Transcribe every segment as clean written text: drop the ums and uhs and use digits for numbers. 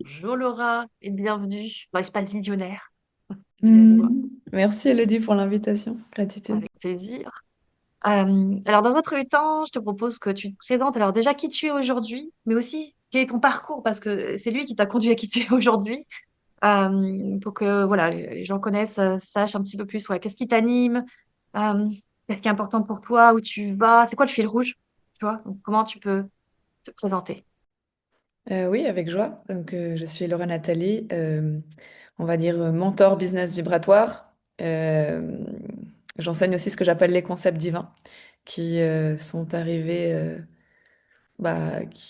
Bonjour Laura et bienvenue dans Espace Visionnaire. Merci Elodie pour l'invitation. Gratitude. Avec plaisir. Alors, dans un premier temps, je te propose que tu te présentes. Alors, déjà, qui tu es aujourd'hui, mais aussi quel est ton parcours, parce que c'est lui qui t'a conduit à qui tu es aujourd'hui. Pour que voilà, les gens connaissent, sachent un petit peu plus ouais, qu'est-ce qui t'anime, euh, qu'est-ce qui est important pour toi, où tu vas, c'est quoi le fil rouge, tu vois, donc, comment tu peux te présenter. Oui, avec joie. Je suis Laura Nathalie, on va dire mentor business vibratoire. Euh, J'enseigne aussi ce que j'appelle les concepts divins qui sont arrivés,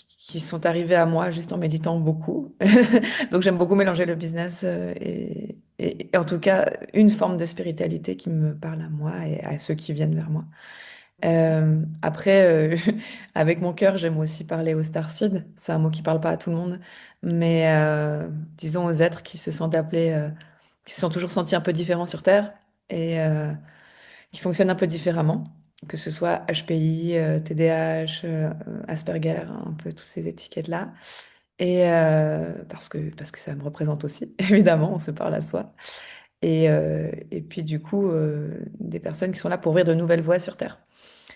qui sont arrivés à moi juste en méditant beaucoup. Donc j'aime beaucoup mélanger le business et en tout cas une forme de spiritualité qui me parle à moi et à ceux qui viennent vers moi. Après, avec mon cœur, j'aime aussi parler aux starseeds. C'est un mot qui parle pas à tout le monde, mais disons aux êtres qui se sentent appelés, qui se sont toujours sentis un peu différents sur Terre et qui fonctionnent un peu différemment, que ce soit HPI, TDAH, Asperger, un peu toutes ces étiquettes-là. Et parce que ça me représente aussi, évidemment, on se parle à soi. Et puis du coup, des personnes qui sont là pour ouvrir de nouvelles voies sur Terre.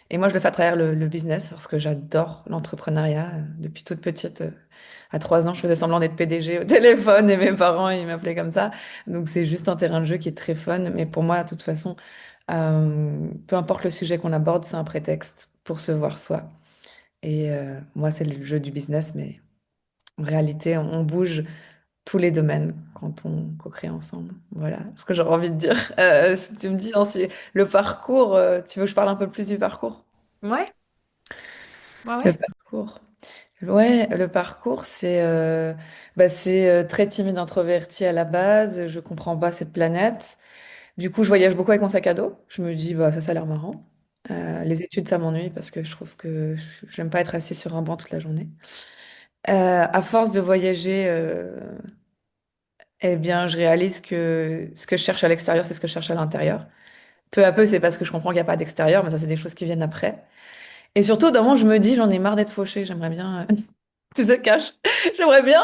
Et moi, je le fais à travers le business parce que j'adore l'entrepreneuriat. Depuis toute petite, à 3 ans, je faisais semblant d'être PDG au téléphone et mes parents, ils m'appelaient comme ça. Donc, c'est juste un terrain de jeu qui est très fun. Mais pour moi, de toute façon, peu importe le sujet qu'on aborde, c'est un prétexte pour se voir soi. Et moi, c'est le jeu du business, mais en réalité, on bouge tous les domaines quand on co-crée ensemble. Voilà ce que j'aurais envie de dire. Si tu me dis hein, si le parcours, tu veux que je parle un peu plus du parcours? Ouais, ouais, Le ouais. parcours. Ouais, le parcours, c'est très timide, introverti à la base. Je comprends pas cette planète. Du coup, je voyage beaucoup avec mon sac à dos. Je me dis, bah, ça a l'air marrant. Les études, ça m'ennuie parce que je trouve que j'aime pas être assis sur un banc toute la journée. À force de voyager, eh bien, je réalise que ce que je cherche à l'extérieur, c'est ce que je cherche à l'intérieur. Peu à peu, c'est parce que je comprends qu'il n'y a pas d'extérieur, mais ça, c'est des choses qui viennent après. Et surtout, d'un moment, je me dis, j'en ai marre d'être fauchée. J'aimerais bien. Tu sais, cache. J'aimerais bien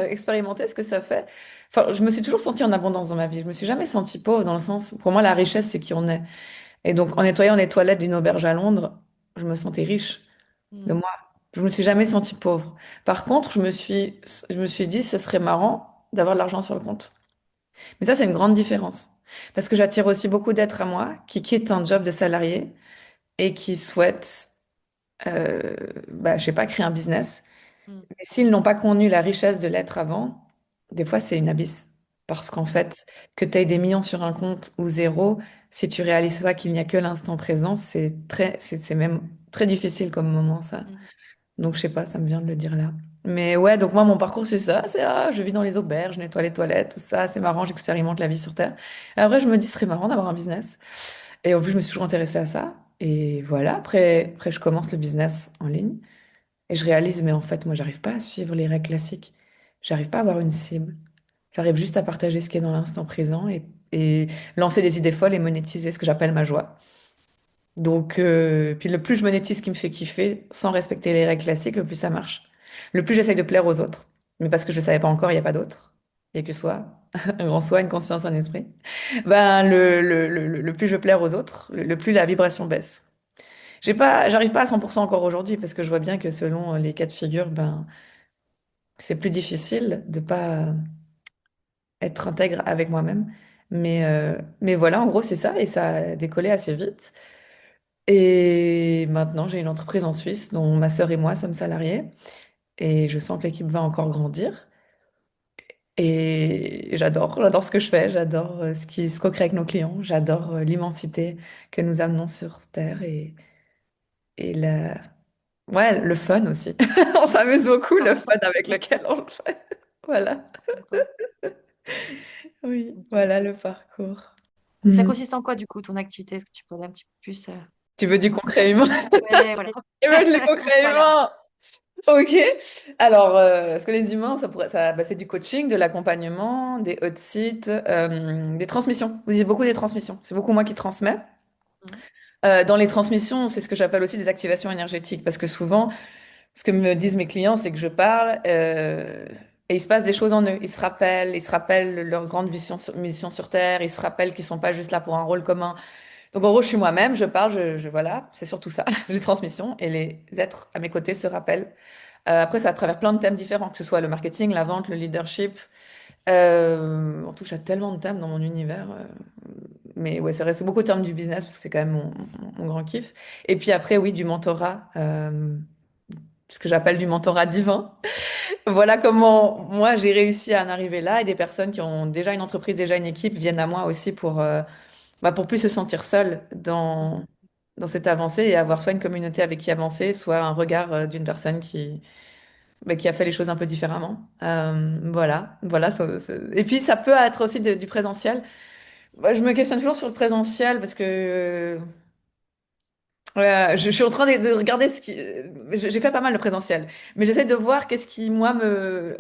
expérimenter ce que ça fait. Enfin, je me suis toujours sentie en abondance dans ma vie. Je me suis jamais sentie pauvre dans le sens, pour moi, la richesse, c'est qui on est. Et donc, en nettoyant les toilettes d'une auberge à Londres, je me sentais riche de Mm. moi. Je me suis jamais sentie pauvre. Par contre, je me suis dit, ce serait marrant d'avoir de l'argent sur le compte. Mais ça, c'est une grande différence. Parce que j'attire aussi beaucoup d'êtres à moi qui quittent un job de salarié et qui souhaitent, je sais pas, créer un business. Mm. Mais s'ils n'ont pas connu la richesse de l'être avant, des fois, c'est une abysse. Parce qu'en fait, que tu aies des millions sur un compte ou zéro, si tu réalises pas qu'il n'y a que l'instant présent, c'est même très difficile comme moment, ça. Mm. Donc, je sais pas, ça me vient de le dire là. Mais ouais, donc moi, mon parcours, c'est ça. Je vis dans les auberges, je nettoie les toilettes, tout ça. C'est marrant, j'expérimente la vie sur Terre. Et après, je me dis, ce serait marrant d'avoir un business. Et en plus, je me suis toujours intéressée à ça. Et voilà, après, je commence le business en ligne. Et je réalise, mais en fait, moi, j'arrive pas à suivre les règles classiques. J'arrive pas à avoir une cible. J'arrive juste à partager ce qui est dans l'instant présent et lancer des idées folles et monétiser ce que j'appelle ma joie. Donc, puis le plus je monétise ce qui me fait kiffer, sans respecter les règles classiques, le plus ça marche. Le plus j'essaye de plaire aux autres, mais parce que je ne savais pas encore, il n'y a pas d'autre. Il n'y a que soi, un grand soi, une conscience, un esprit. Ben, le plus je plaire aux autres, le plus la vibration baisse. J'arrive pas à 100% encore aujourd'hui, parce que je vois bien que selon les cas de figure, ben, c'est plus difficile de pas être intègre avec moi-même. Mais voilà, en gros, c'est ça, et ça a décollé assez vite. Et maintenant, j'ai une entreprise en Suisse dont ma sœur et moi sommes salariés. Et je sens que l'équipe va encore grandir. Et j'adore ce que je fais. J'adore ce qu'on crée avec nos clients. J'adore l'immensité que nous amenons sur Terre et ouais, le fun aussi. On Mm. s'amuse beaucoup, le fun Important. avec lequel on le fait. Voilà. D'accord. Oui, Ok. voilà le parcours. Et ça Hmm. consiste en quoi, du coup, ton activité? Est-ce que tu peux aller un petit peu plus Tu veux du développer? concret humain? Ouais, voilà. Tu veux du concret Voilà. humain? Ok. Alors, est-ce que les humains, c'est du coaching, de l'accompagnement, des hot sites, des transmissions. Vous dites beaucoup des transmissions. C'est beaucoup moi qui transmets. Mm. Dans les transmissions, c'est ce que j'appelle aussi des activations énergétiques, parce que souvent, ce que me disent mes clients, c'est que je parle. Et il se passe des choses en eux. Ils se rappellent leur grande mission sur Terre. Ils se rappellent qu'ils sont pas juste là pour un rôle commun. Donc en gros, je suis moi-même, je parle, voilà, c'est surtout ça, les transmissions. Et les êtres à mes côtés se rappellent. Après, c'est à travers plein de thèmes différents, que ce soit le marketing, la vente, le leadership. On touche à tellement de thèmes dans mon univers. Mais ouais, ça reste beaucoup au terme du business parce que c'est quand même mon grand kiff. Et puis après, oui, du mentorat, ce que j'appelle du mentorat divin. Voilà comment moi j'ai réussi à en arriver là et des personnes qui ont déjà une entreprise, déjà une équipe viennent à moi aussi pour plus se sentir seul dans cette avancée et avoir soit une communauté avec qui avancer, soit un regard d'une personne qui a fait les choses un peu différemment. Voilà. Et puis ça peut être aussi du présentiel. Moi, je me questionne toujours sur le présentiel parce que je suis en train de regarder ce qui. J'ai fait pas mal de présentiel, mais j'essaie de voir qu'est-ce qui, moi,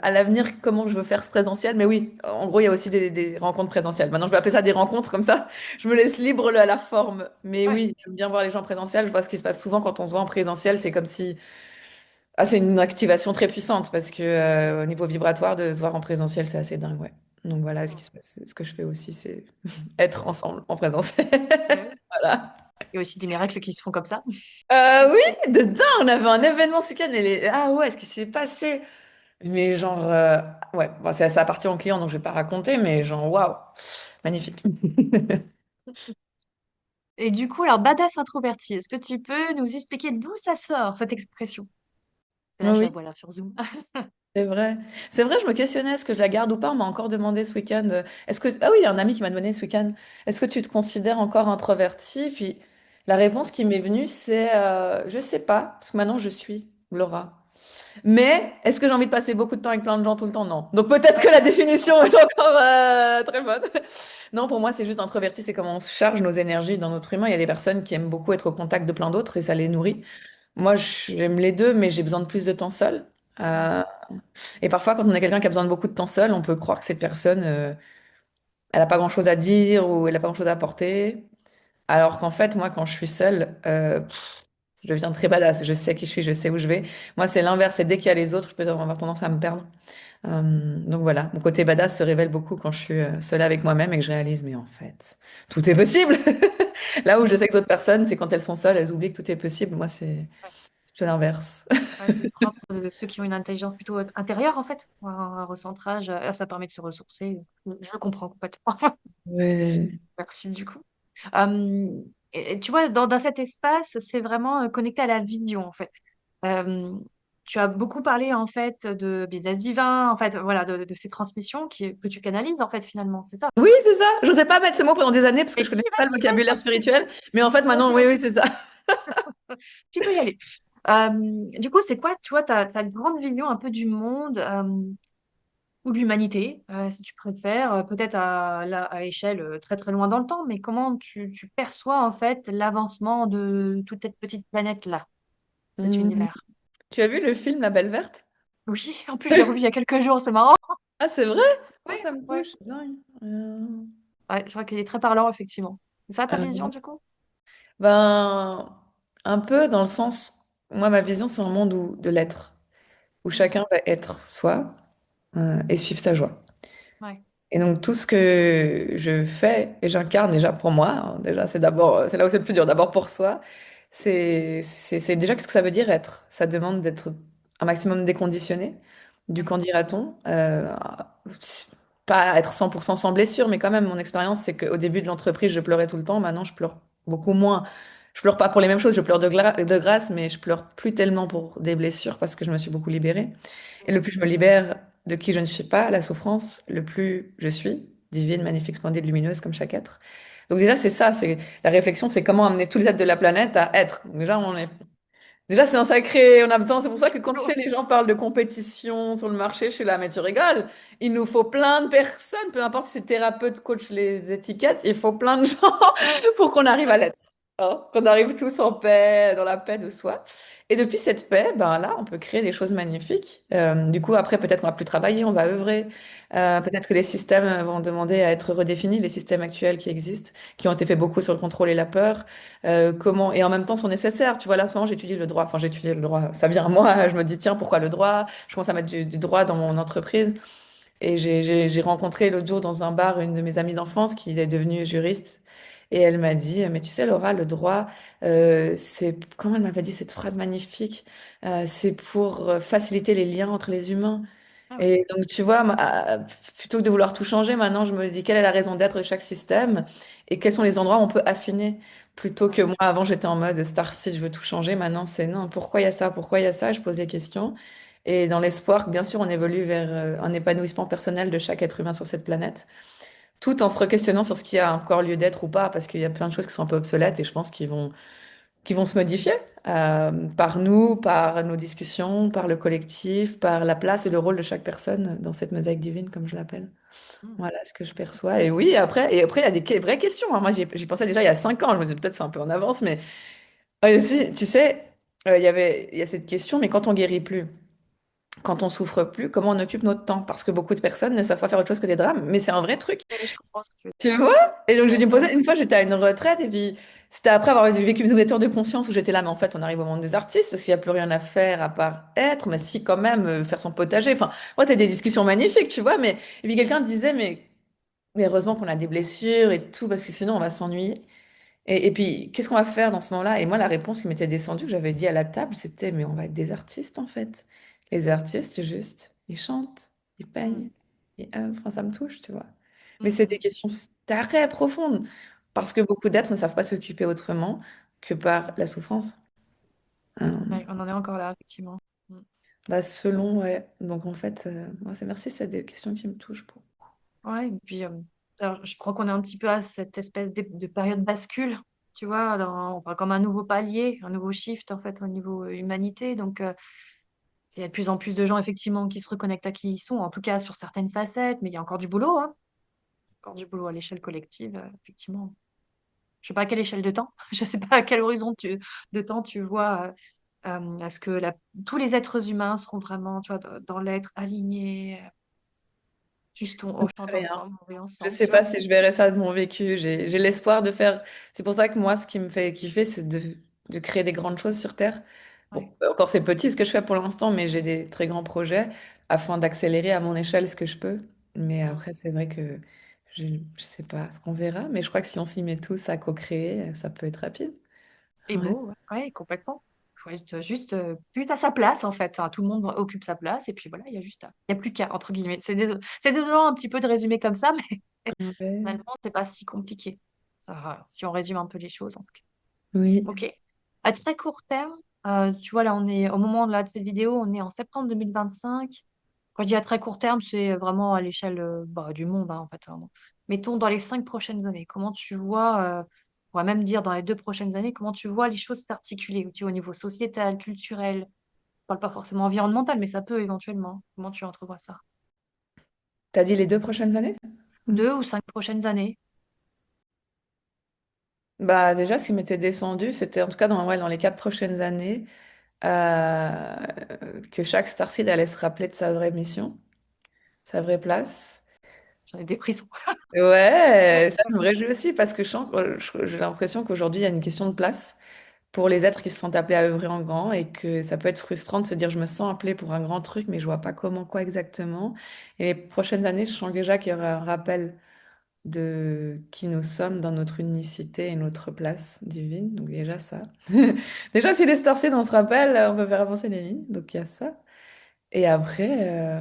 à l'avenir, comment je veux faire ce présentiel. Mais oui, en gros, il y a aussi des rencontres présentielles. Maintenant, je vais appeler ça des rencontres, comme ça, je me laisse libre la forme. Mais Ouais, oui, j'aime bien voir les gens en présentiel. Je vois ce qui se passe souvent quand on se voit en présentiel. C'est comme si. Ah, c'est une activation très puissante parce que au niveau vibratoire, de se voir en présentiel, c'est assez dingue, ouais. Donc voilà, ce qui se passe, ce que je fais aussi, c'est être ensemble en présentiel. ouais. Voilà. Il y a aussi des miracles qui se font comme ça. Oui, dedans, on avait un événement ce week-end. Ah ouais, ce qui s'est passé? Mais genre, ouais, bon, ça appartient au client, donc je vais pas raconter, mais genre, waouh, magnifique. Et du coup, alors, badass introverti, est-ce que tu peux nous expliquer d'où ça sort, cette expression? Là, je la Oui, vois là sur Zoom. c'est vrai. C'est vrai, je me questionnais, est-ce que je la garde ou pas? On m'a encore demandé ce week-end. Est-ce que... Ah oui, il y a un ami qui m'a demandé ce week-end, est-ce que tu te considères encore introverti? Puis la réponse qui m'est venue, c'est, je sais pas, parce que maintenant je suis Laura. Mais est-ce que j'ai envie de passer beaucoup de temps avec plein de gens tout le temps? Non. Donc peut-être que Ouais. la définition est encore très bonne. Non, pour moi, c'est juste introverti, c'est comment on se charge nos énergies dans notre humain. Il y a des personnes qui aiment beaucoup être au contact de plein d'autres et ça les nourrit. Moi, j'aime les deux, mais j'ai besoin de plus de temps seul. Ouais. Euh, et parfois, quand on a quelqu'un qui a besoin de beaucoup de temps seul, on peut croire que cette personne, elle n'a pas grand-chose à dire ou elle n'a pas grand-chose à apporter. Alors qu'en fait, moi, quand je suis seule, je deviens très badass. Je sais qui je suis, je sais où je vais. Moi, c'est l'inverse. Et dès qu'il y a les autres, je peux avoir tendance à me perdre. Donc voilà, mon côté badass se révèle beaucoup quand je suis seule avec moi-même et que je réalise, mais en fait, tout est possible. Là où je sais que d'autres personnes, c'est quand elles sont seules, elles oublient que tout est possible. Moi, c'est tout l'inverse. Ouais, c'est le propre de ceux qui ont une intelligence plutôt intérieure, en fait, ou un recentrage. Ça permet de se ressourcer. Je comprends complètement. Ouais. Merci, du coup. Euh, et tu vois, dans cet espace, c'est vraiment connecté à la vision, en fait. Euh, Tu as beaucoup parlé, en fait, de business divin, en fait, voilà, de ces transmissions que tu canalises, en fait, finalement. C'est ça. Oui, c'est ça. Je n'osais pas mettre ce mot pendant des années parce que Mais je si, connaissais pas le vas-y, vas-y, vocabulaire vas-y. spirituel. Mais en fait, Vas-y, maintenant, oui, oui, vas-y. c'est ça. Tu peux y aller. Euh, du coup, c'est quoi, tu vois, ta grande vision un peu du monde ou de l'humanité, si tu préfères, peut-être à échelle très très loin dans le temps, mais comment tu perçois en fait l'avancement de toute cette petite planète-là, cet Mhm. univers? Tu as vu le film La Belle Verte? Oui, en plus je l'ai revu il y a quelques jours, c'est marrant. Ah, c'est vrai? Oui, Oh, ça me ouais. touche. C'est dingue. Ouais, je crois qu'il est très parlant, effectivement. C'est ça ta vision, Euh, du coup? ben, un peu dans le sens, moi, ma vision, c'est un monde de l'être, où Mm. chacun va être soi et suivre sa joie. Ouais. Et donc tout ce que je fais et j'incarne déjà pour moi, hein, déjà c'est là où c'est le plus dur, d'abord pour soi, c'est déjà qu'est-ce que ça veut dire être. Ça demande d'être un maximum déconditionné, du Ouais. qu'en dira-t-on. Pas être 100% sans blessure, mais quand même mon expérience c'est qu'au début de l'entreprise je pleurais tout le temps, maintenant je pleure beaucoup moins. Je pleure pas pour les mêmes choses, je pleure de grâce, mais je pleure plus tellement pour des blessures parce que je me suis beaucoup libérée. Et le plus je me libère de qui je ne suis pas, la souffrance, le plus je suis, divine, magnifique, splendide, lumineuse, comme chaque être. Donc déjà, c'est ça, c'est la réflexion, c'est comment amener tous les êtres de la planète à être. Déjà, c'est un sacré, on a besoin, c'est pour ça que quand tu sais, les gens parlent de compétition sur le marché, je suis là, mais tu rigoles. Il nous faut plein de personnes, peu importe si c'est thérapeute, coach, les étiquettes, il faut plein de gens pour qu'on arrive à l'être. Hein, qu'on arrive tous en paix, dans la paix de soi. Et depuis cette paix, ben là, on peut créer des choses magnifiques. Du coup, après, peut-être qu'on va plus travailler, on va œuvrer. Peut-être que les systèmes vont demander à être redéfinis, les systèmes actuels qui existent, qui ont été faits beaucoup sur le contrôle et la peur. Comment, et en même temps sont nécessaires. Tu vois, là, en ce moment, j'étudie le droit. Enfin, j'étudie le droit. Ça vient à moi. Je me dis, tiens, pourquoi le droit? Je commence à mettre du droit dans mon entreprise. Et j'ai rencontré l'autre jour dans un bar une de mes amies d'enfance qui est devenue juriste. Et elle m'a dit, mais tu sais, Laura, le droit, comment elle m'avait dit cette phrase magnifique, c'est pour faciliter les liens entre les humains. Ah oui. Et donc, tu vois, plutôt que de vouloir tout changer, maintenant, je me dis quelle est la raison d'être de chaque système et quels sont les endroits où on peut affiner. Plutôt que Ouais. moi, avant, j'étais en mode Star je veux tout changer. Maintenant, c'est non, pourquoi il y a ça, pourquoi il y a ça? Je pose des questions. Et dans l'espoir que, bien sûr, on évolue vers un épanouissement personnel de chaque être humain sur cette planète, tout en se re-questionnant sur ce qui a encore lieu d'être ou pas, parce qu'il y a plein de choses qui sont un peu obsolètes et je pense qu'ils vont se modifier par nous, par nos discussions, par le collectif, par la place et le rôle de chaque personne dans cette mosaïque divine, comme je l'appelle. Mm. Voilà ce que je perçois. Et oui, après il y a des vraies questions, hein. Moi, j'y pensais déjà il y a 5 ans. Je me disais peut-être c'est un peu en avance, mais aussi, tu sais, il y a cette question, mais quand on guérit plus, quand on souffre plus, comment on occupe notre temps? Parce que beaucoup de personnes ne savent pas faire autre chose que des drames, mais c'est un vrai truc. Oui, je comprends ce que tu veux Tu vois? Et donc j'ai dire. dû me Ouais, poser, une fois j'étais à une retraite et puis c'était après avoir vécu une ouverture de conscience où j'étais là, mais en fait on arrive au monde des artistes parce qu'il n'y a plus rien à faire à part être, mais si quand même faire son potager. Enfin, moi c'est des discussions magnifiques, tu vois, mais et puis quelqu'un disait, mais heureusement qu'on a des blessures et tout parce que sinon on va s'ennuyer. Et puis qu'est-ce qu'on va faire dans ce moment-là? Et moi la réponse qui m'était descendue, que j'avais dit à la table, c'était, mais on va être des artistes en fait. Les artistes, juste, ils chantent, ils Mm. peignent, ils œuvrent. Enfin, ça me touche, tu vois. Mais c'est des Mm. questions très profondes, parce que beaucoup d'êtres ne savent pas s'occuper autrement que par la souffrance. Euh, Ouais, on en est encore là, effectivement. Mm. Bah, selon, ouais. Donc en fait, ouais, merci, c'est des questions qui me touchent. Ouais, et puis, alors, je crois qu'on est un petit peu à cette espèce de période bascule, tu vois, enfin, comme un nouveau palier, un nouveau shift, en fait, au niveau humanité. Donc, il y a de plus en plus de gens, effectivement, qui se reconnectent à qui ils sont, en tout cas sur certaines facettes, mais il y a encore du boulot, hein. Encore du boulot à l'échelle collective, effectivement. Je sais pas à quelle échelle de temps, je sais pas à quel horizon de temps tu vois, est-ce que tous les êtres humains seront vraiment, tu vois, dans l'être aligné, juste on chante Rien. ensemble, on rit Je ensemble, sais tu pas vois. si je verrai ça de mon vécu. J'ai l'espoir de faire. C'est pour ça que moi, ce qui me fait kiffer, c'est de créer des grandes choses sur Terre. Ouais. Bon, encore c'est petit ce que je fais pour l'instant, mais j'ai des très grands projets afin d'accélérer à mon échelle ce que je peux. Mais Mm. après, c'est vrai que je sais pas ce qu'on verra, mais je crois que si on s'y met tous à co-créer, ça peut être rapide. Et Ouais. beau, ouais, ouais, complètement. Il faut être juste plus à sa place, en fait. Enfin, tout le monde occupe sa place, et puis voilà, il y a plus qu'à, entre guillemets. C'est désolant un petit peu de résumer comme ça, mais Ouais. finalement, c'est pas si compliqué. Ça va, si on résume un peu les choses, en tout cas. Oui. Ok. À très court terme, tu vois, là, on est au moment de, de cette vidéo, on est en septembre 2025. Quand je dis à très court terme, c'est vraiment à l'échelle bah, du monde, hein, en fait, vraiment. Mettons dans les 5 prochaines années, comment tu vois, on va même dire dans les 2 prochaines années, comment tu vois les choses s'articuler, tu vois, au niveau sociétal, culturel, je parle pas forcément environnemental, mais ça peut éventuellement. Comment tu entrevois ça? T'as dit les 2 prochaines années? Mm. 2 ou 5 prochaines années? Bah déjà, ce qui m'était descendu, c'était en tout cas ouais, dans les 4 prochaines années. Que chaque starseed allait se rappeler de sa vraie mission, sa vraie place. J'en ai des frissons. Ouais, ça me réjouit aussi parce que j'ai l'impression qu'aujourd'hui, il y a une question de place pour les êtres qui se sentent appelés à œuvrer en grand et que ça peut être frustrant de se dire je me sens appelé pour un grand truc, mais je vois pas comment, quoi exactement. Et les prochaines années, je sens déjà qu'il y aura un rappel de qui nous sommes dans notre unicité et notre place divine. Donc déjà ça. Déjà, si les starseeds, on se rappelle, on peut faire avancer les lignes. Donc il y a ça. Et après,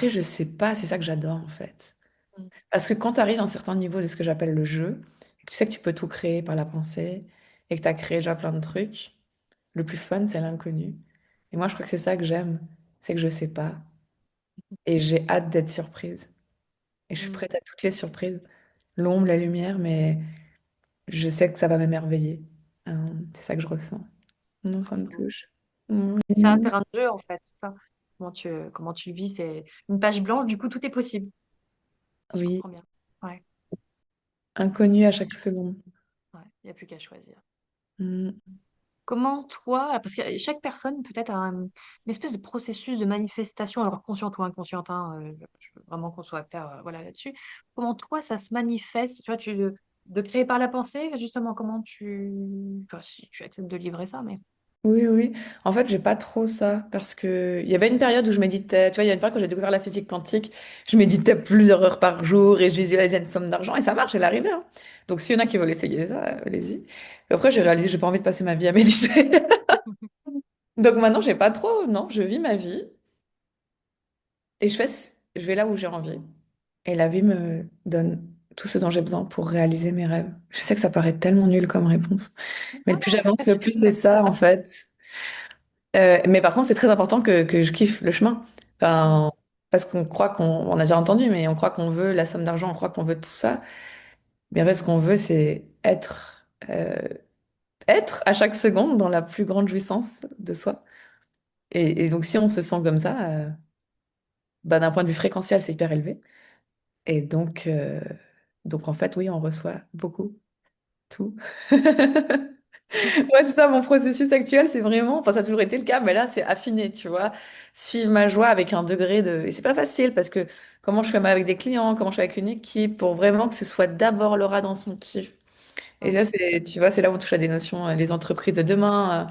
je sais pas, c'est ça que j'adore en fait. Mm. Parce que quand tu arrives à un certain niveau de ce que j'appelle le jeu, et que tu sais que tu peux tout créer par la pensée, et que tu as créé déjà plein de trucs, le plus fun, c'est l'inconnu. Et moi, je crois que c'est ça que j'aime, c'est que je sais pas. Et j'ai hâte d'être surprise. Et je suis Mm. prête à toutes les surprises. L'ombre, la lumière, mais je sais que ça va m'émerveiller. C'est ça que je ressens. Non, Ah, ça me c'est beau. touche. Mm. C'est un terrain de jeu, en fait, c'est ça. Comment tu le vis, c'est une page blanche, du coup, tout est possible, si je Oui, comprends bien. Ouais. inconnu à chaque seconde. Ouais. Il n'y a plus qu'à choisir. Mm. Comment toi, parce que chaque personne peut-être a une espèce de processus de manifestation, alors consciente ou inconsciente, hein, je veux vraiment qu'on soit clair voilà, là-dessus. Comment toi, ça se manifeste, tu vois, de créer par la pensée, justement, comment enfin, si tu acceptes de livrer ça, mais... Oui, oui. En fait, j'ai pas trop ça parce que il y avait une période où je méditais. Tu vois, il y a une période quand j'ai découvert la physique quantique, je méditais plusieurs heures par jour et je visualisais une somme d'argent et ça marche, elle arrivait, hein. Donc, s'il y en a qui veulent essayer ça, allez-y. Et après, j'ai réalisé que j'ai pas envie de passer ma vie à méditer. Donc maintenant, j'ai pas trop. Non, je vis ma vie et je vais là où j'ai envie. Et la vie me donne tout ce dont j'ai besoin pour réaliser mes rêves. Je sais que ça paraît tellement nul comme réponse, mais Non, le plus non, j'avance, le plus c'est c'est ça, en pas... fait. Mais par contre, c'est très important que je kiffe le chemin. Mm, Enfin, parce qu'on croit on a déjà entendu, mais on croit qu'on veut la somme d'argent, on croit qu'on veut tout ça. Mais en fait, ce qu'on veut, c'est être à chaque seconde dans la plus grande jouissance de soi. Et donc, si on se sent comme ça, bah, d'un point de vue fréquentiel, c'est hyper élevé. Et donc, en fait, oui, on reçoit beaucoup, tout. Ouais, c'est ça, mon processus actuel, c'est vraiment, enfin, ça a toujours été le cas, mais là, c'est affiné, tu vois. Suivre ma joie avec un degré de... Et c'est pas facile parce que comment je fais avec des clients, comment je fais avec une équipe, pour vraiment que ce soit d'abord Laura dans son kiff. Et mm, ça, c'est, tu vois, c'est là où on touche à des notions, les entreprises de demain.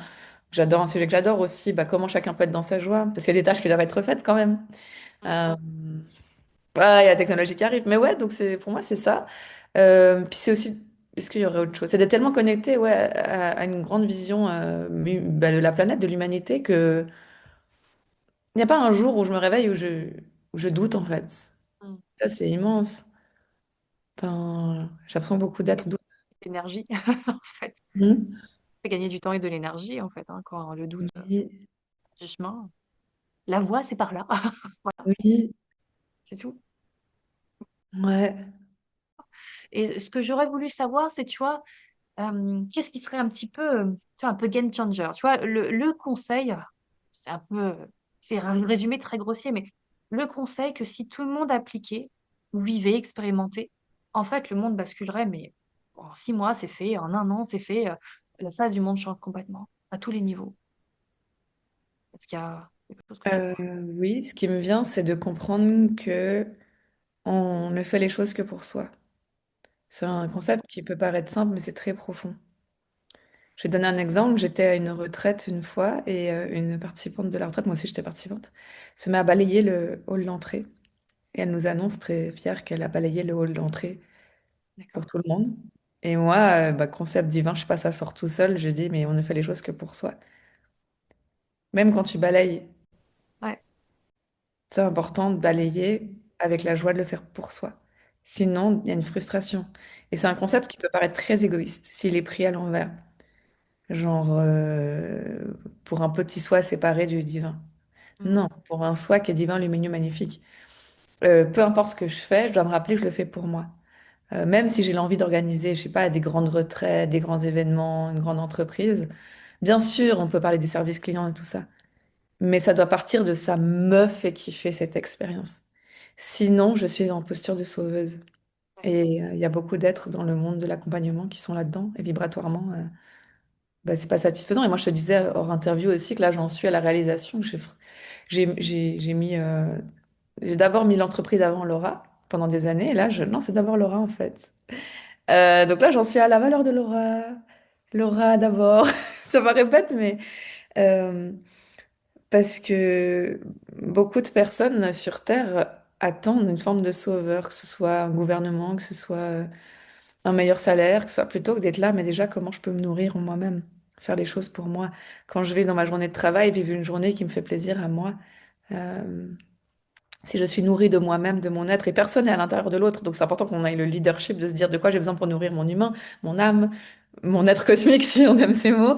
J'adore un sujet que j'adore aussi, bah, comment chacun peut être dans sa joie, parce qu'il y a des tâches qui doivent être faites quand même. mm, Euh, ouais, il y a la technologie qui arrive. Mais ouais, donc c'est, pour moi, c'est ça. Puis c'est aussi, est-ce qu'il y aurait autre chose? C'est d'être tellement connecté, ouais, à une grande vision bah, de la planète, de l'humanité, que il n'y a pas un jour où je me réveille où je doute, en fait. mm. Ça, c'est immense. Enfin, j'ai l'impression beaucoup d'être doute. L'énergie, en fait. Mhm. Fait gagner du temps et de l'énergie, en fait, hein, quand le doute Oui, du chemin. La voie, c'est par là. Voilà, oui, c'est tout. ouais. Et ce que j'aurais voulu savoir, c'est, tu vois, qu'est-ce qui serait un petit peu, tu vois, un peu game changer? Tu vois, le conseil, c'est un peu, c'est un résumé très grossier, mais le conseil que si tout le monde appliquait, vivait, expérimentait, en fait, le monde basculerait, mais en 6 mois, c'est fait, en un an, c'est fait, la face du monde change complètement, à tous les niveaux. Est-ce qu'il y a quelque chose que tu vois? Oui, ce qui me vient, c'est de comprendre que on ne fait les choses que pour soi. C'est un Mm. concept qui peut paraître simple, mais c'est très profond. Je vais donner un exemple. J'étais à une retraite une fois et une participante de la retraite, moi aussi j'étais participante, se met à balayer le hall d'entrée. Et elle nous annonce très fière qu'elle a balayé le hall d'entrée pour D'accord. tout le monde. Et moi, bah, concept divin, je sais pas, ça sort tout seul. Je dis, mais on ne fait les choses que pour soi. Même quand tu balayes, Ouais. c'est important de balayer avec la joie de le faire pour soi. Sinon, il y a une frustration. Et c'est un Mm. concept qui peut paraître très égoïste s'il est pris à l'envers. Genre, pour un petit soi séparé du divin. Mm. Non, pour un soi qui est divin, lumineux, magnifique. Peu importe ce que je fais, je dois me rappeler que je le fais pour moi. Même si j'ai l'envie d'organiser, je sais pas, des grandes retraites, des grands événements, une grande entreprise. Bien sûr, on peut parler des services clients et tout ça. Mais ça doit partir de ça me fait kiffer cette expérience. Sinon, je suis en posture de sauveuse. Ouais. Et il y a beaucoup d'êtres dans le monde de l'accompagnement qui sont là-dedans. Et vibratoirement, bah, c'est pas satisfaisant. Et moi, je te disais hors interview aussi que là, j'en suis à la réalisation. J'ai mis, j'ai d'abord mis l'entreprise avant Laura pendant des années. Et là, non, c'est d'abord Laura en fait. Donc là, j'en suis à la valeur de Laura. Laura d'abord. Ça me répète, mais euh, parce que beaucoup de personnes sur Terre attendent une forme de sauveur, que ce soit un gouvernement, que ce soit un meilleur salaire, que ce soit plutôt que d'être là, mais déjà, comment je peux me nourrir moi-même, faire les choses pour moi. Quand je vais dans ma journée de travail, vivre une journée qui me fait plaisir à moi. Euh, Si je suis nourrie de moi-même, de mon être, et personne n'est à l'intérieur de l'autre, donc c'est important qu'on ait le leadership de se dire de quoi j'ai besoin pour nourrir mon humain, mon âme, mon être cosmique, si on aime ces mots,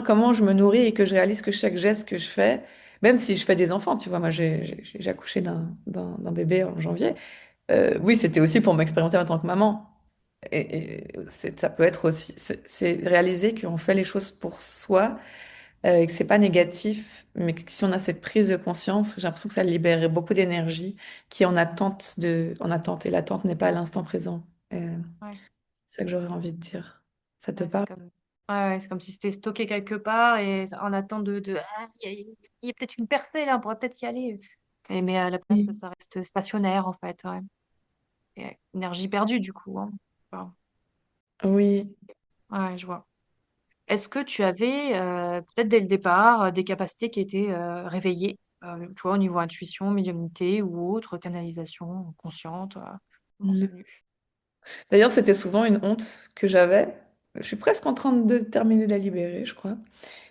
comment je me nourris et que je réalise que chaque geste que je fais, même si je fais des enfants, tu vois, moi j'ai accouché d'un bébé en janvier. Oui, c'était aussi pour m'expérimenter en tant que maman. Ça peut être aussi, c'est réaliser qu'on fait les choses pour soi et que c'est pas négatif, mais que si on a cette prise de conscience, j'ai l'impression que ça libère beaucoup d'énergie qui est en attente, et l'attente n'est pas à l'instant présent. Ouais. C'est ça que j'aurais envie de dire. Ça te Ouais, c'est parle? comme... ouais, c'est comme si c'était stocké quelque part et en attente de... Ah, il y a peut-être une percée là, on pourrait peut-être y aller. Mais à la place, Oui. ça reste stationnaire en fait. Ouais. Et énergie perdue du coup. Hein. Enfin, Oui. ouais, je vois. Est-ce que tu avais peut-être dès le départ des capacités qui étaient réveillées, tu vois, au niveau intuition, médiumnité ou autre, canalisation consciente, comment c'est venu? D'ailleurs, c'était souvent une honte que j'avais. Je suis presque en train de terminer de la libérer, je crois.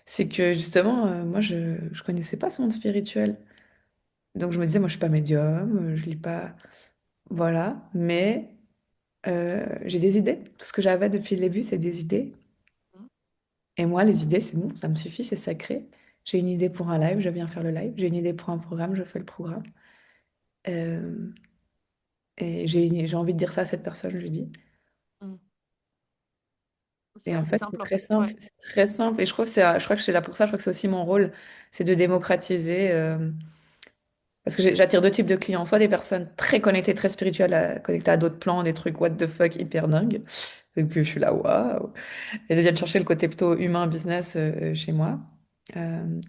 C'est que justement, moi, je connaissais pas ce monde spirituel. Donc je me disais, moi, je suis pas médium, je lis pas. Voilà. Mais j'ai des idées. Tout ce que j'avais depuis le début, c'est des idées. Et moi, les idées, c'est bon, ça me suffit, c'est sacré. J'ai une idée pour un live, je viens faire le live. J'ai une idée pour un programme, je fais le programme. Euh, et j'ai envie de dire ça à cette personne, je lui dis. Mm. C'est Et en assez fait, c'est simple en très fait. simple. Ouais. C'est très simple. Et je crois que je suis là pour ça. Je crois que c'est aussi mon rôle, c'est de démocratiser. Parce que j'attire deux types de clients. Soit des personnes très connectées, très spirituelles, connectées à d'autres plans, des trucs what the fuck hyper dingues. Donc je suis là, waouh. Et elles viennent chercher le côté plutôt humain, business chez moi.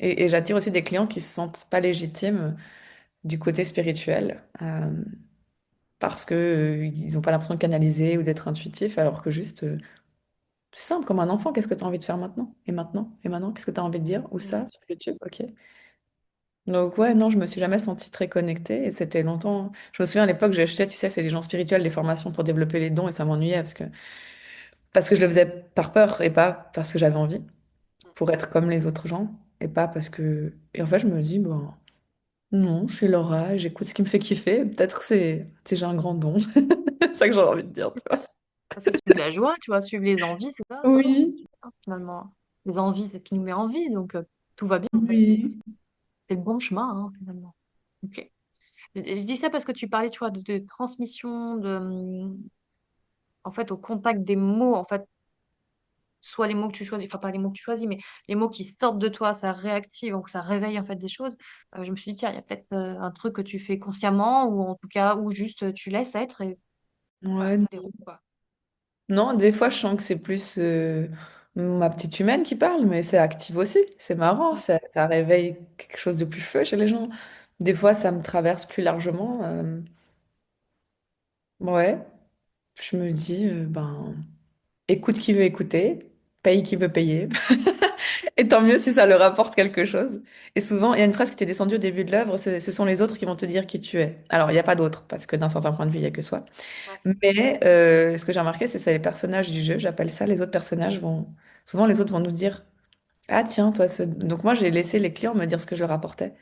Et j'attire aussi des clients qui se sentent pas légitimes du côté spirituel. Parce que, ils n'ont pas l'impression de canaliser ou d'être intuitifs, alors que juste, c'est simple, comme un enfant, qu'est-ce que tu as envie de faire maintenant? Et maintenant? Et maintenant, qu'est-ce que tu as envie de dire? Où ça? Mm. Sur YouTube? Ok. Donc ouais, non, je me suis jamais sentie très connectée et c'était longtemps. Je me souviens à l'époque, j'achetais, tu sais, c'est des gens spirituels, des formations pour développer les dons et ça m'ennuyait parce que je le faisais par peur et pas parce que j'avais envie, pour être comme les autres gens et pas parce que. Et en fait, je me dis, bon, non, je suis Laura, j'écoute ce qui me fait kiffer. Peut-être c'est j'ai un grand don. C'est ça que j'aurais envie de dire, tu vois. C'est suivre la joie, tu vois, suivre les envies, c'est ça, Oui, finalement. Les envies, c'est ce qui nous met en vie, donc tout va bien en fait. oui. C'est le bon chemin, hein, finalement. Ok. Je dis ça parce que tu parlais, tu vois, de transmission, en fait, au contact des mots, en fait, soit les mots que tu choisis, enfin pas les mots que tu choisis, mais les mots qui sortent de toi, ça réactive, donc ça réveille en fait des choses. Je me suis dit, tiens, il y a peut-être un truc que tu fais consciemment, ou en tout cas, ou juste tu laisses être et voilà, Ouais, ça déroule, quoi. non, des fois, je sens que c'est plus ma petite humaine qui parle, mais c'est actif aussi. C'est marrant, ça réveille quelque chose de plus feu chez les gens. Des fois, ça me traverse plus largement. Ouais, je me dis, ben, écoute qui veut écouter, paye qui veut payer. Et tant mieux si ça leur apporte quelque chose. Et souvent, il y a une phrase qui t'est descendue au début de l'œuvre, ce sont les autres qui vont te dire qui tu es. Alors, il n'y a pas d'autres, parce que d'un certain point de vue, il n'y a que soi. Ouais. Mais ce que j'ai remarqué, c'est les personnages du jeu, j'appelle ça, les autres personnages vont... Souvent, les autres vont nous dire, ah tiens, toi, donc moi, j'ai laissé les clients me dire ce que je leur apportais.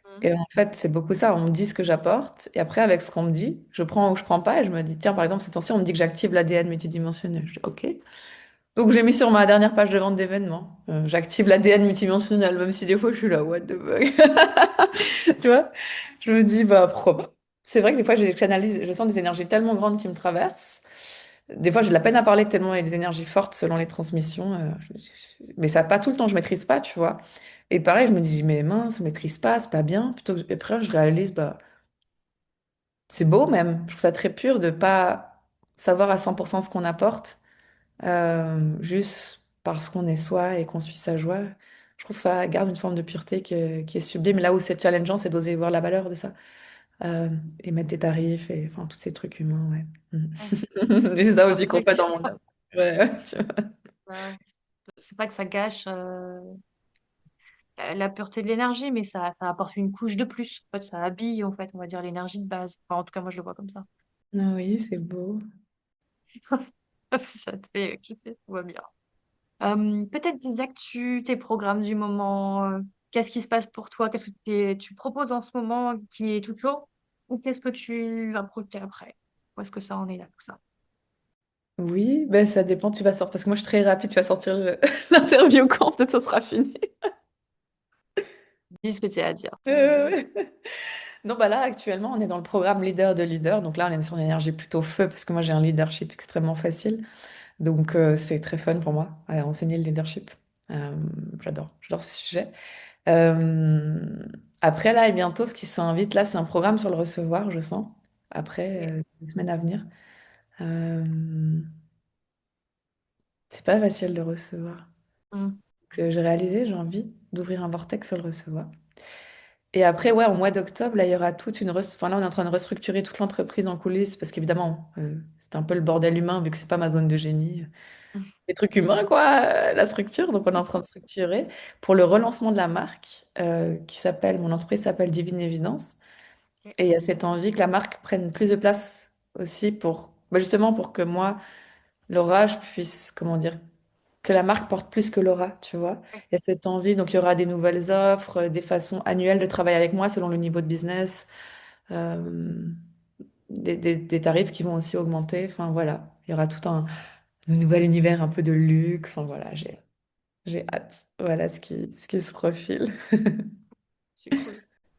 Mhm. Et en fait, c'est beaucoup ça, on me dit ce que j'apporte, et après, avec ce qu'on me dit, je prends ou je prends pas, et je me dis, tiens, par exemple, ces temps-ci, on me dit que j'active l'ADN multidimensionnel. Je dis, ok. Donc, j'ai mis sur ma dernière page de vente d'événements, j'active l'ADN multidimensionnel, même si des fois, je suis là, what the fuck. Tu vois? Je me dis, bah, pourquoi pas? C'est vrai que des fois, je sens des énergies tellement grandes qui me traversent. Des fois, j'ai de la peine à parler tellement il y a des énergies fortes selon les transmissions. Mais ça, pas tout le temps, je maîtrise pas, tu vois. Et pareil, je me dis, mais mince, je maîtrise pas, c'est pas bien. Et après, je réalise, bah, c'est beau même. Je trouve ça très pur de pas savoir à 100% ce qu'on apporte, juste parce qu'on est soi et qu'on suit sa joie. Je trouve que ça garde une forme de pureté qui est sublime. Là où c'est challengeant, c'est d'oser voir la valeur de ça. Euh, et mettre des tarifs et enfin tous ces trucs humains, ouais. Ouais. Mm. Et c'est ça aussi qu'on fait Objectif. dans mon œuvre. Ouais, ouais, tu vois. Ouais. C'est pas que ça gâche la pureté de l'énergie, mais ça apporte une couche de plus. En fait, ça habille, en fait, on va dire, l'énergie de base. Enfin, en tout cas, moi, je le vois comme ça. Oui, c'est beau. Si ça te fait kiffer, tout va bien. Peut-être des actus, tes programmes du moment. Qu'est-ce qui se passe pour toi? Qu'est-ce que tu proposes en ce moment qui est tout chaud? Ou qu'est-ce que tu vas projeter après? Où est-ce que ça en est là, tout ça? Oui, ben ça dépend, tu vas sortir. Parce que moi, je suis très rapide, tu vas sortir l'interview quand peut-être ça sera fini. Dis ce que tu as à dire. Ouais. Non, bah là, actuellement, on est dans le programme leader de leader. Donc là, on est sur une énergie plutôt feu parce que moi, j'ai un leadership extrêmement facile. Donc, c'est très fun pour moi à enseigner le leadership. Euh, j'adore ce sujet. Euh, Après, là, et bientôt, ce qui s'invite, là, c'est un programme sur le recevoir, je sens, après Ok. les semaines à venir. Euh, c'est pas facile de recevoir. Mm. Que j'ai réalisé, j'ai envie d'ouvrir un vortex sur le recevoir. Et après, ouais, au mois d'octobre, là, il y aura toute une... Enfin, là, on est en train de restructurer toute l'entreprise en coulisses parce qu'évidemment, c'est un peu le bordel humain vu que c'est pas ma zone de génie. Mm. Les trucs humains, quoi, la structure. Donc, on est en train de structurer pour le relancement de la marque mon entreprise s'appelle Divine Évidence. Ok. Et il y a cette envie que la marque prenne plus de place aussi justement pour que moi, Laura, je puisse, comment dire, que la marque porte plus que Laura, tu vois. Ouais. Il y a cette envie, donc il y aura des nouvelles offres, des façons annuelles de travailler avec moi selon le niveau de business, euh, des tarifs qui vont aussi augmenter. Enfin voilà, il y aura tout un nouvel univers un peu de luxe. Enfin voilà, j'ai hâte. Voilà ce qui se profile. C'est cool.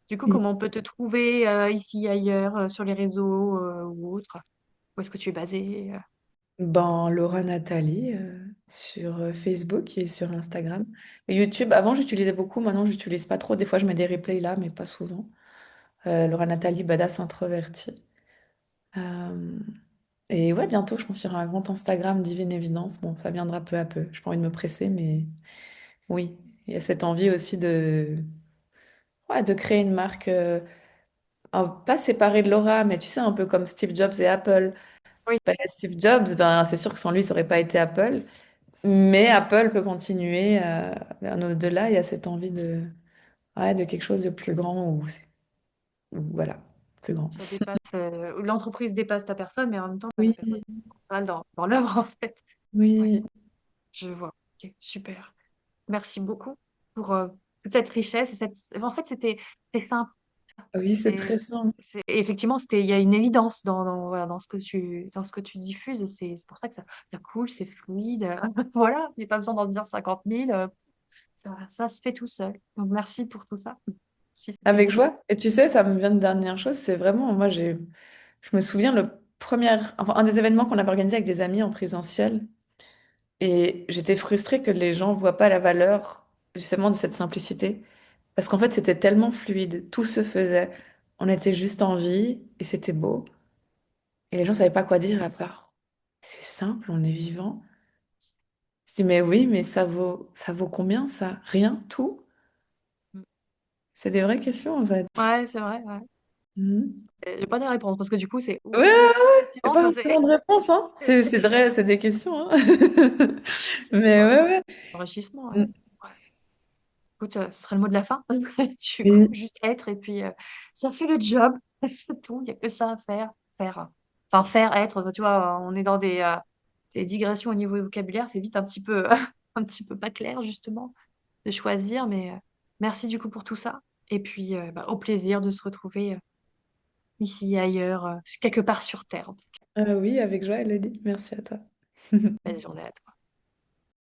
Du coup, comment on peut te trouver ici, ailleurs, sur les réseaux ou autre? Où est-ce que tu es basée? Ben, Laura Nathalie sur Facebook et sur Instagram. Et YouTube, avant j'utilisais beaucoup, maintenant j'utilise pas trop. Des fois je mets des replays là, mais pas souvent. Laura Nathalie, badass introvertie. Euh, et ouais, bientôt je pense qu'il y aura un compte Instagram Divine Évidence. Bon, ça viendra peu à peu. Je pas envie de me presser, mais oui, il y a cette envie aussi ouais, de créer une marque, pas séparée de Laura, mais tu sais, un peu comme Steve Jobs et Apple. Oui, Ben, Steve Jobs, ben, c'est sûr que sans lui, ça aurait pas été Apple. Mais Apple peut continuer vers au-delà. Il y a cette envie ouais, de quelque chose de plus grand voilà, plus grand. ça dépasse, où l'entreprise dépasse ta personne, mais en même temps, t'as la Oui, personne centrale dans l'œuvre, en fait. Ouais, oui, je vois. Ok, super. Merci beaucoup pour toute cette richesse. En fait, c'est simple. oui, c'est très simple. Effectivement, il y a une évidence voilà, dans ce que tu diffuses et c'est pour ça que ça coule, c'est fluide. Voilà, il n'y a pas besoin d'en dire 50 000. Ça se fait tout seul. Donc, merci pour tout ça. Si Avec c'était. joie. Et tu sais, ça me vient de dernière chose, c'est vraiment, je me souviens enfin, un des événements qu'on avait organisé avec des amis en présentiel, et j'étais frustrée que les gens voient pas la valeur justement de cette simplicité, parce qu'en fait, c'était tellement fluide, tout se faisait, on était juste en vie, et c'était beau, et les gens savaient pas quoi dire à part, c'est simple, on est vivant. Je dis, mais oui, mais ça vaut combien ça? Rien, tout? C'est des vraies questions en fait. Ouais, c'est vrai. Ouais. Mhm. J'ai pas de réponse parce que du coup, c'est Ouais, ouais, oui, ouais. Y a effectivement, pas ça c'est forcément de réponse, hein. C'est des questions, hein. Mais ouais, ouais, ouais. enrichissement. Ouais. Mm. Ouais. Écoute, ce serait le mot de la fin. Du coup, Oui, juste être et puis ça fait le job. C'est tout. Il n'y a que ça à faire. Faire. Enfin, faire, être. Tu vois, on est dans des digressions au niveau du vocabulaire. C'est vite un petit peu, un petit peu pas clair, justement, de choisir. Mais merci du coup pour tout ça. Et puis, bah, au plaisir de se retrouver ici, ailleurs, quelque part sur Terre. En tout cas. ah oui, avec joie, Elodie. Merci à toi. Belle journée à toi.